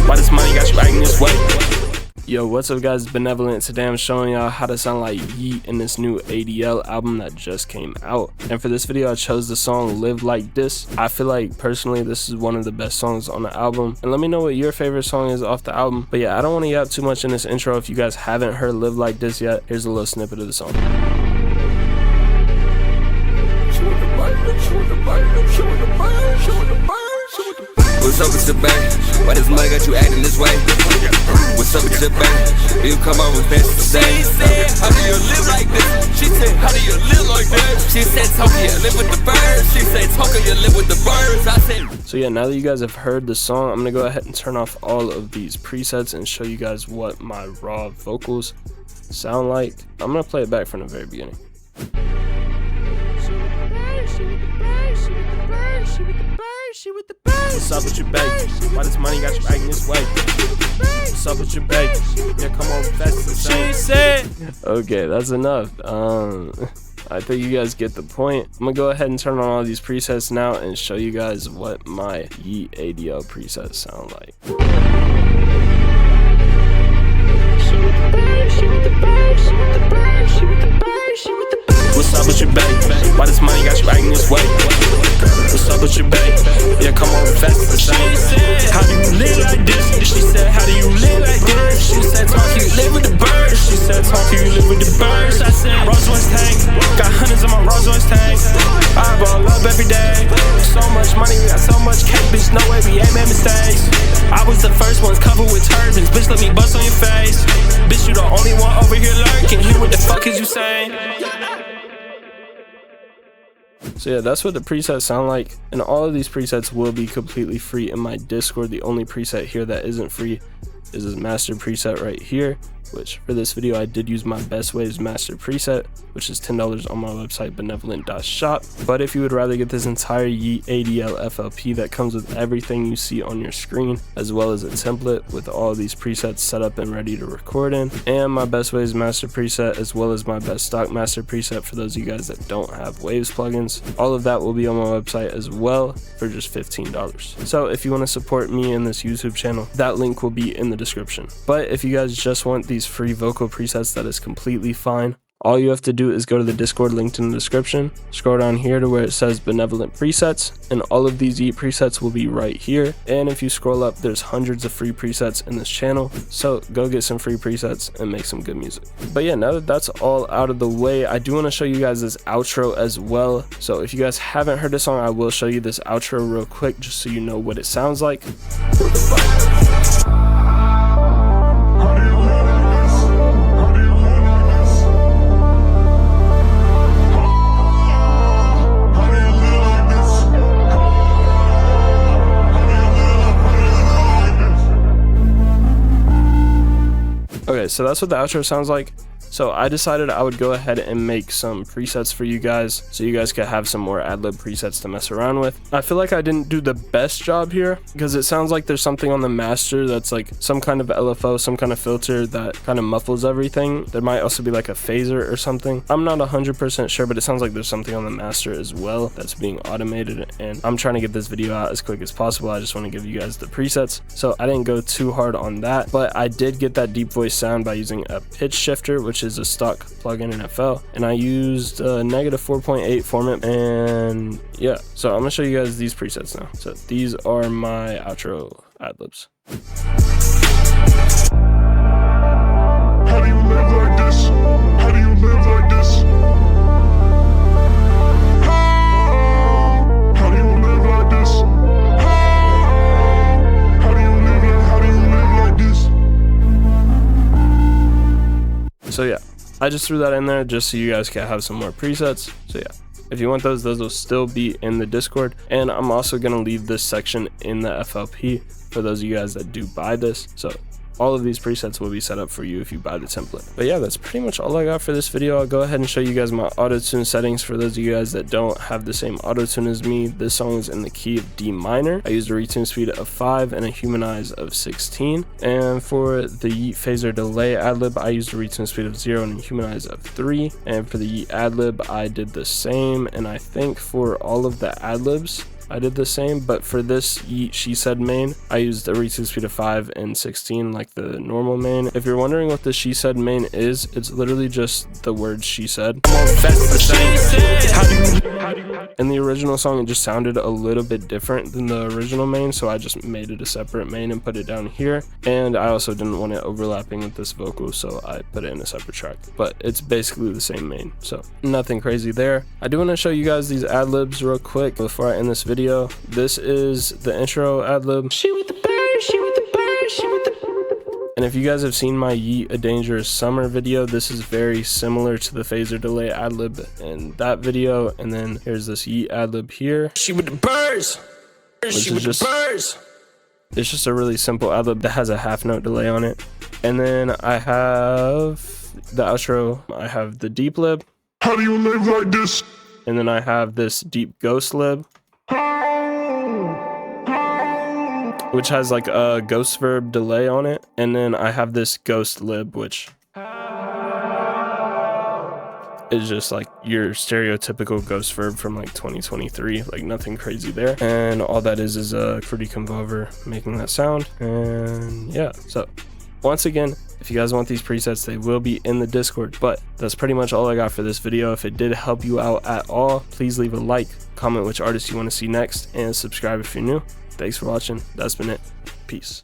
Why this money got you acting this way? Yo, what's up guys, BNVLNT. Today I'm showing y'all how to sound like YEAT in this new ADL album that just came out. And for this video I chose the song Live Like This. I feel like personally this is one of the best songs on the album. And let me know what your favorite song is off the album. But yeah, I don't want to yap too much in this intro. If you guys haven't heard Live Like This yet, here's a little snippet of the song. What's up with your babe? Why this money got you acting this way? What's up with your babe? You come on with fast to say. She said, how do you live like this? She said, how do you live like this? She said, Toka, you live with the birds. She said, Toka, you live with the birds. I said. So yeah, now that you guys have heard the song, I'm gonna go ahead and turn off all of these presets and show you guys what my raw vocals sound like. I'm gonna play it back from the very beginning. What's up with your babe? Why this money got you acting this way? What's up with your babe? Yeah, come on, that's the same. She said. Okay, that's enough. I think you guys get the point. I'm gonna go ahead and turn on all these presets now and show you guys what my YEAT ADL presets sound like. What's up with your babe? Why this money got you acting this way? What's up with your babe? Yeah, come on, fast to say. How do you live like this? She said, how do you live like this? She said, Talk, you live with the birds. She said, Talk, you live with the birds. I said, Rolls Royce tank, got hundreds on my Rolls Royce tank. I ball up every day. So much money, we got so much cake, bitch. No way we ain't made mistakes. I was the first ones covered with turbans. Bitch, let me bust on your face. Bitch, you the only one over here lurking. Hear what the fuck is you saying? So yeah, that's what the presets sound like, and all of these presets will be completely free in my Discord. The only preset here that isn't free is this master preset right here, which for this video I did use my Best Waves master preset, which is $10 on my website BNVLNT.shop. But if you would rather get this entire YEAT ADL FLP that comes with everything you see on your screen, as well as a template with all of these presets set up and ready to record in, and my Best Waves master preset, as well as my Best Stock master preset for those of you guys that don't have Waves plugins, all of that will be on my website as well for just $15. So if you want to support me in this YouTube channel, that link will be in the description. But if you guys just want these free vocal presets, that is completely fine. All you have to do is go to the Discord linked in the description, scroll down here to where it says BNVLNT presets, and all of these YEAT presets will be right here. And if you scroll up, there's hundreds of free presets in this channel, so go get some free presets and make some good music. But yeah, now that that's all out of the way, I do want to show you guys this outro as well. So if you guys haven't heard this song, I will show you this outro real quick just so you know what it sounds like. Okay, so that's what the outro sounds like. So I decided I would go ahead and make some presets for you guys so you guys could have some more Adlib presets to mess around with. I feel like I didn't do the best job here because it sounds like there's something on the master that's like some kind of LFO, some kind of filter that kind of muffles everything. There might also be like a phaser or something. I'm not 100% sure, but it sounds like there's something on the master as well that's being automated, and I'm trying to get this video out as quick as possible. I just want to give you guys the presets, so I didn't go too hard on that, but I did get that deep voice sound by using a pitch shifter, which is a stock plugin in FL, and I used a -4.8 format, and yeah, so I'm gonna show you guys these presets now. So these are my outro adlibs. How do you live like this? How do you live like this? How do you live like this? How do you live like this? So yeah, I just threw that in there just so you guys can have some more presets. So yeah, if you want those will still be in the Discord, and I'm also gonna leave this section in the FLP for those of you guys that do buy this. So all of these presets will be set up for you if you buy the template. But yeah, that's pretty much all I got for this video. I'll go ahead and show you guys my auto-tune settings for those of you guys that don't have the same auto-tune as me. This song is in the key of D minor. I used a retune speed of 5 and a humanize of 16. And for the YEAT phaser delay adlib, I used a retune speed of 0 and a humanize of 3. And for the YEAT adlib, I did the same. And I think for all of the adlibs, I did the same, but for this Yeet She Said main, I used a reaching speed of 5 and 16 like the normal main. If you're wondering what the She Said main is, it's literally just the words she said. In the original song, it just sounded a little bit different than the original main, so I just made it a separate main and put it down here. And I also didn't want it overlapping with this vocal, so I put it in a separate track. But it's basically the same main, so nothing crazy there. I do want to show you guys these ad-libs real quick before I end this video. This is the intro ad-lib. She with the bird, she with the bird, she with the... And if you guys have seen my Yeet A Dangerous Summer video, this is very similar to the phaser delay ad-lib in that video. And then here's this Yeet ad-lib here. She with the birds. She with the birds. It's just a really simple ad-lib that has a half note delay on it. And then I have the outro. I have the deep lib. How do you live like this? And then I have this deep ghost lib, which has like a ghost verb delay on it. And then I have this ghost lib, which is just like your stereotypical ghost verb from like 2023, like nothing crazy there. And all that is a pretty composer making that sound. And yeah, so once again, if you guys want these presets, they will be in the Discord. But that's pretty much all I got for this video. If it did help you out at all, please leave a like, comment which artist you want to see next, and subscribe if you're new. Thanks for watching. That's been it. Peace.